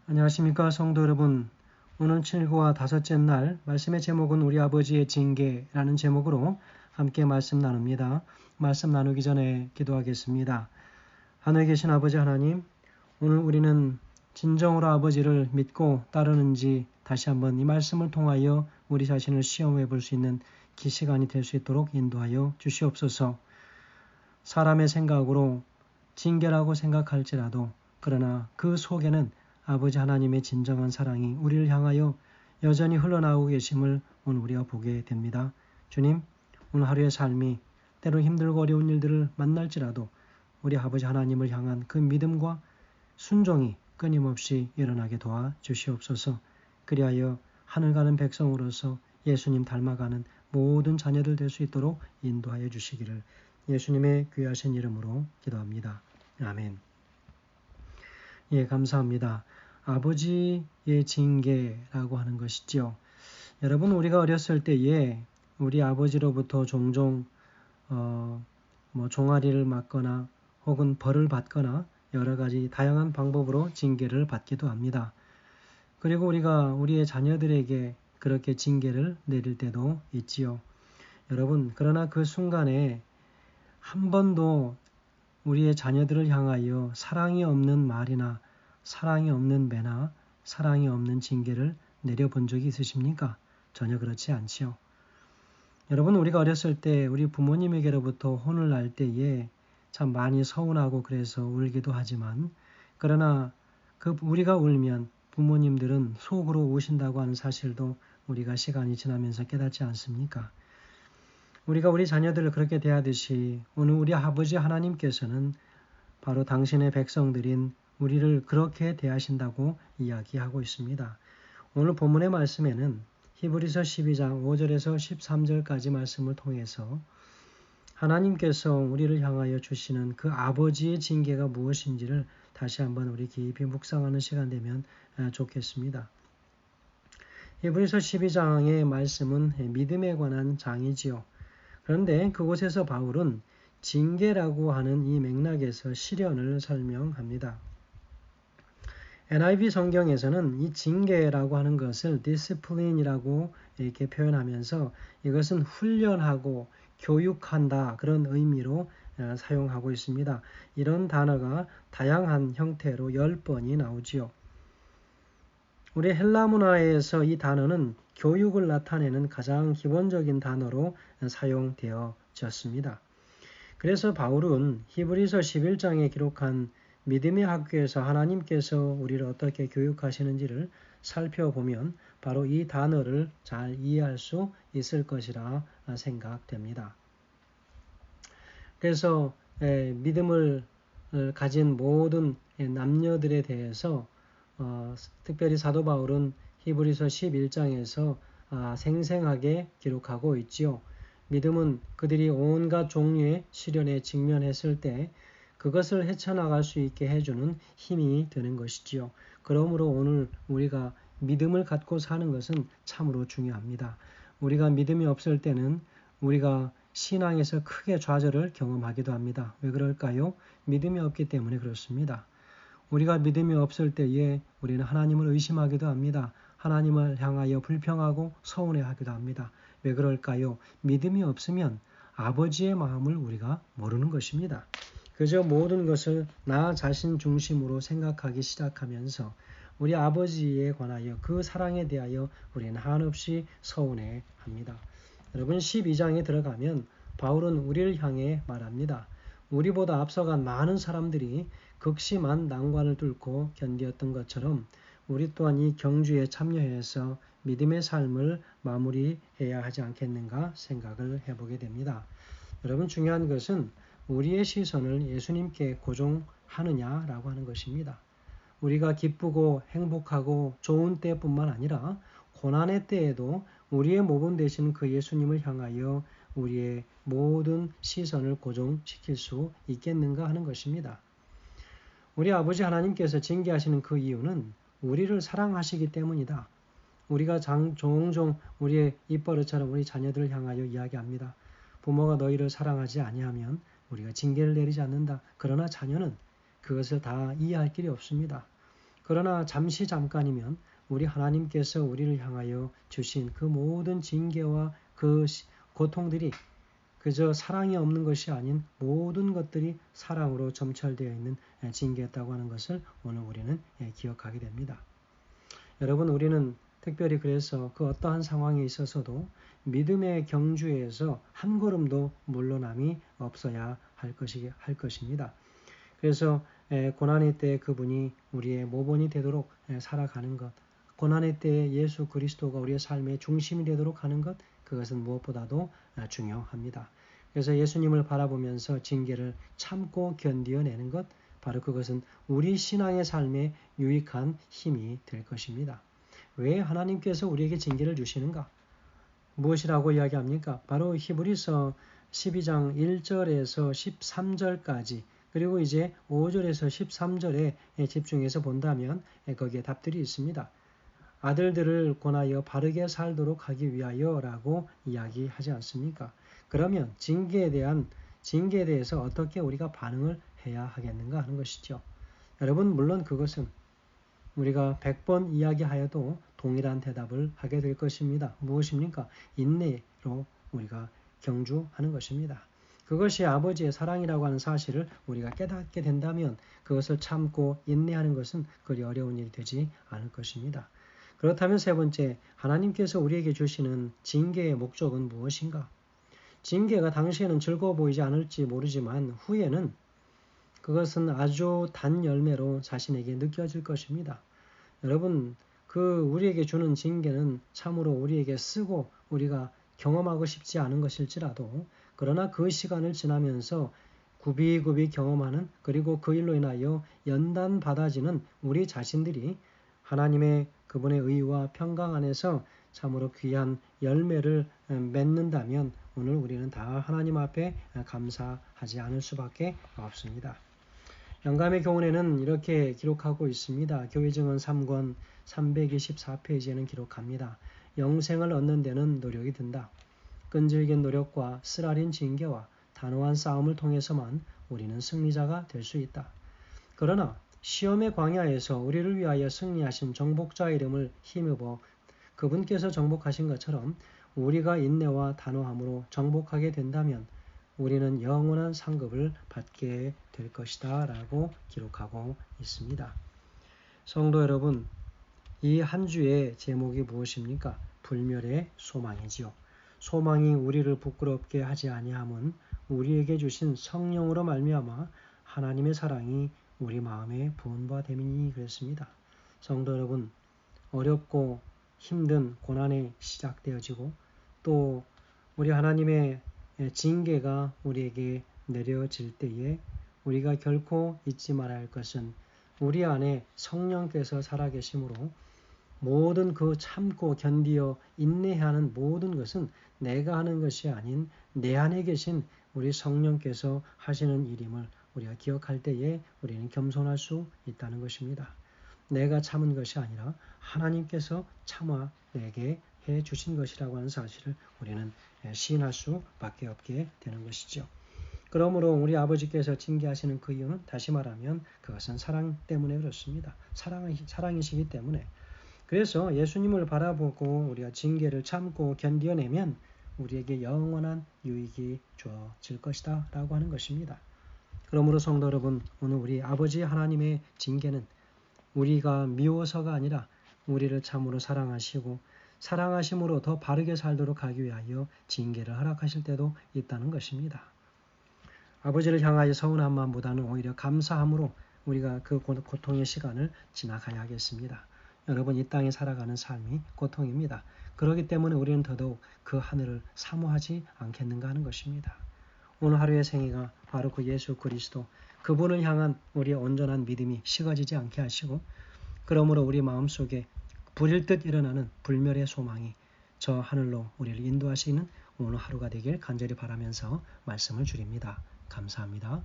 안녕하십니까 성도 여러분. 오늘 7구와 다섯째 날 말씀의 제목은 우리 아버지의 징계라는 제목으로 함께 말씀 나눕니다. 말씀 나누기 전에 기도하겠습니다. 하늘에 계신 아버지 하나님, 오늘 우리는 진정으로 아버지를 믿고 따르는지 다시 한번 이 말씀을 통하여 우리 자신을 시험해 볼 수 있는 시간이 될 수 있도록 인도하여 주시옵소서. 사람의 생각으로 징계라고 생각할지라도 그러나 그 속에는 아버지 하나님의 진정한 사랑이 우리를 향하여 여전히 흘러나오고 계심을 오늘 우리가 보게 됩니다. 주님, 오늘 하루의 삶이 때로 힘들고 어려운 일들을 만날지라도 우리 아버지 하나님을 향한 그 믿음과 순종이 끊임없이 일어나게 도와 주시옵소서. 그리하여 하늘 가는 백성으로서 예수님 닮아가는 모든 자녀들 될 수 있도록 인도하여 주시기를 예수님의 귀하신 이름으로 기도합니다. 아멘. 예, 감사합니다. 아버지의 징계라고 하는 것이죠. 여러분, 우리가 어렸을 때에 우리 아버지로부터 종종 종아리를 맞거나 혹은 벌을 받거나 여러 가지 다양한 방법으로 징계를 받기도 합니다. 그리고 우리가 우리의 자녀들에게 그렇게 징계를 내릴 때도 있지요. 여러분, 그러나 그 순간에 한 번도 우리의 자녀들을 향하여 사랑이 없는 말이나 사랑이 없는 매나 사랑이 없는 징계를 내려본 적이 있으십니까? 전혀 그렇지 않지요. 여러분, 우리가 어렸을 때 우리 부모님에게로부터 혼을 날 때에 참 많이 서운하고 그래서 울기도 하지만, 그러나 우리가 울면 부모님들은 속으로 우신다고 하는 사실도 우리가 시간이 지나면서 깨닫지 않습니까? 우리가 우리 자녀들을 그렇게 대하듯이 오늘 우리 아버지 하나님께서는 바로 당신의 백성들인 우리를 그렇게 대하신다고 이야기하고 있습니다. 오늘 본문의 말씀에는 히브리서 12장 5절에서 13절까지 말씀을 통해서 하나님께서 우리를 향하여 주시는 그 아버지의 징계가 무엇인지를 다시 한번 우리 깊이 묵상하는 시간 되면 좋겠습니다. 히브리서 12장의 말씀은 믿음에 관한 장이지요. 그런데 그곳에서 바울은 징계라고 하는 이 맥락에서 시련을 설명합니다. NIV 성경에서는 이 징계라고 하는 것을 discipline이라고 이렇게 표현하면서 이것은 훈련하고 교육한다 그런 의미로 사용하고 있습니다. 이런 단어가 다양한 형태로 10번이 나오지요. 우리 헬라 문화에서 이 단어는 교육을 나타내는 가장 기본적인 단어로 사용되어졌습니다. 그래서 바울은 히브리서 11장에 기록한 믿음의 학교에서 하나님께서 우리를 어떻게 교육하시는지를 살펴보면 바로 이 단어를 잘 이해할 수 있을 것이라 생각됩니다. 그래서 믿음을 가진 모든 남녀들에 대해서 특별히 사도 바울은 히브리서 11장에서 생생하게 기록하고 있지요. 믿음은 그들이 온갖 종류의 시련에 직면했을 때 그것을 헤쳐나갈 수 있게 해주는 힘이 되는 것이지요. 그러므로 오늘 우리가 믿음을 갖고 사는 것은 참으로 중요합니다. 우리가 믿음이 없을 때는 우리가 신앙에서 크게 좌절을 경험하기도 합니다. 왜 그럴까요? 믿음이 없기 때문에 그렇습니다. 우리가 믿음이 없을 때에 우리는 하나님을 의심하기도 합니다. 하나님을 향하여 불평하고 서운해하기도 합니다. 왜 그럴까요? 믿음이 없으면 아버지의 마음을 우리가 모르는 것입니다. 그저 모든 것을 나 자신 중심으로 생각하기 시작하면서 우리 아버지에 관하여 그 사랑에 대하여 우리는 한없이 서운해합니다. 여러분 12장에 들어가면 바울은 우리를 향해 말합니다. 우리보다 앞서간 많은 사람들이 극심한 난관을 뚫고 견디었던 것처럼 우리 또한 이 경주에 참여해서 믿음의 삶을 마무리해야 하지 않겠는가 생각을 해보게 됩니다. 여러분 중요한 것은 우리의 시선을 예수님께 고정하느냐라고 하는 것입니다. 우리가 기쁘고 행복하고 좋은 때뿐만 아니라 고난의 때에도 우리의 모범 되신 그 예수님을 향하여 우리의 모든 시선을 고정시킬 수 있겠는가 하는 것입니다. 우리 아버지 하나님께서 징계하시는 그 이유는 우리를 사랑하시기 때문이다. 우리가 종종 우리의 입버릇처럼 우리 자녀들을 향하여 이야기합니다. 부모가 너희를 사랑하지 아니하면 우리가 징계를 내리지 않는다. 그러나 자녀는 그것을 다 이해할 길이 없습니다. 그러나 잠깐이면 우리 하나님께서 우리를 향하여 주신 그 모든 징계와 그 고통들이 그저 사랑이 없는 것이 아닌 모든 것들이 사랑으로 점철되어 있는 징계였다고 하는 것을 오늘 우리는 기억하게 됩니다. 여러분, 우리는 특별히 그래서 그 어떠한 상황에 있어서도 믿음의 경주에서 한 걸음도 물러남이 없어야 할 것입니다. 그래서 고난의 때에 그분이 우리의 모본이 되도록 살아가는 것, 고난의 때에 예수 그리스도가 우리의 삶의 중심이 되도록 하는 것, 그것은 무엇보다도 중요합니다. 그래서 예수님을 바라보면서 징계를 참고 견디어내는 것, 바로 그것은 우리 신앙의 삶에 유익한 힘이 될 것입니다. 왜 하나님께서 우리에게 징계를 주시는가? 무엇이라고 이야기합니까? 바로 히브리서 12장 1절에서 13절까지 그리고 이제 5절에서 13절에 집중해서 본다면 거기에 답들이 있습니다. 아들들을 권하여 바르게 살도록 하기 위하여 라고 이야기하지 않습니까? 그러면 징계에 대해서 어떻게 우리가 반응을 해야 하겠는가 하는 것이죠. 여러분, 물론 그것은 우리가 100번 이야기하여도 동일한 대답을 하게 될 것입니다. 무엇입니까? 인내로 우리가 경주하는 것입니다. 그것이 아버지의 사랑이라고 하는 사실을 우리가 깨닫게 된다면 그것을 참고 인내하는 것은 그리 어려운 일이 되지 않을 것입니다. 그렇다면 세 번째, 하나님께서 우리에게 주시는 징계의 목적은 무엇인가? 징계가 당시에는 즐거워 보이지 않을지 모르지만 후에는 그것은 아주 단 열매로 자신에게 느껴질 것입니다. 여러분, 우리에게 주는 징계는 참으로 우리에게 쓰고 우리가 경험하고 싶지 않은 것일지라도 그러나 그 시간을 지나면서 굽이굽이 경험하는 그리고 그 일로 인하여 연단받아지는 우리 자신들이 하나님의 그분의 의와 평강 안에서 참으로 귀한 열매를 맺는다면 오늘 우리는 다 하나님 앞에 감사하지 않을 수밖에 없습니다. 영감의 교훈에는 이렇게 기록하고 있습니다. 교회증언 3권 324페이지에는 기록합니다. 영생을 얻는 데는 노력이 든다. 끈질긴 노력과 쓰라린 징계와 단호한 싸움을 통해서만 우리는 승리자가 될 수 있다. 그러나 시험의 광야에서 우리를 위하여 승리하신 정복자 이름을 힘입어 그분께서 정복하신 것처럼 우리가 인내와 단호함으로 정복하게 된다면 우리는 영원한 상급을 받게 될 것이다 라고 기록하고 있습니다. 성도 여러분, 이 한 주의 제목이 무엇입니까? 불멸의 소망이지요. 소망이 우리를 부끄럽게 하지 아니함은 우리에게 주신 성령으로 말미암아 하나님의 사랑이 우리 마음에 부은 바 됨이니 그랬습니다. 성도 여러분, 어렵고 힘든 고난이 시작되어지고 또 우리 하나님의 징계가 우리에게 내려질 때에 우리가 결코 잊지 말아야 할 것은 우리 안에 성령께서 살아계심으로 모든 그 참고 견디어 인내해야 하는 모든 것은 내가 하는 것이 아닌 내 안에 계신 우리 성령께서 하시는 일임을 우리가 기억할 때에 우리는 겸손할 수 있다는 것입니다. 내가 참은 것이 아니라 하나님께서 참아 내게 해 주신 것이라고 하는 사실을 우리는 시인할 수밖에 없게 되는 것이죠. 그러므로 우리 아버지께서 징계하시는 그 이유는 다시 말하면 그것은 사랑 때문에 그렇습니다. 사랑이시기 때문에. 그래서 예수님을 바라보고 우리가 징계를 참고 견뎌내면 우리에게 영원한 유익이 주어질 것이다 라고 하는 것입니다. 그러므로 성도 여러분, 오늘 우리 아버지 하나님의 징계는 우리가 미워서가 아니라 우리를 참으로 사랑하시고 사랑하심으로 더 바르게 살도록 하기 위하여 징계를 허락하실 때도 있다는 것입니다. 아버지를 향하여 서운한 마음보다는 오히려 감사함으로 우리가 그 고통의 시간을 지나가야 하겠습니다. 여러분, 이 땅에 살아가는 삶이 고통입니다. 그렇기 때문에 우리는 더더욱 그 하늘을 사모하지 않겠는가 하는 것입니다. 오늘 하루의 생애가 바로 그 예수 그리스도, 그분을 향한 우리의 온전한 믿음이 식어지지 않게 하시고 그러므로 우리 마음속에 불일 듯 일어나는 불멸의 소망이 저 하늘로 우리를 인도하시는 오늘 하루가 되길 간절히 바라면서 말씀을 드립니다. 감사합니다.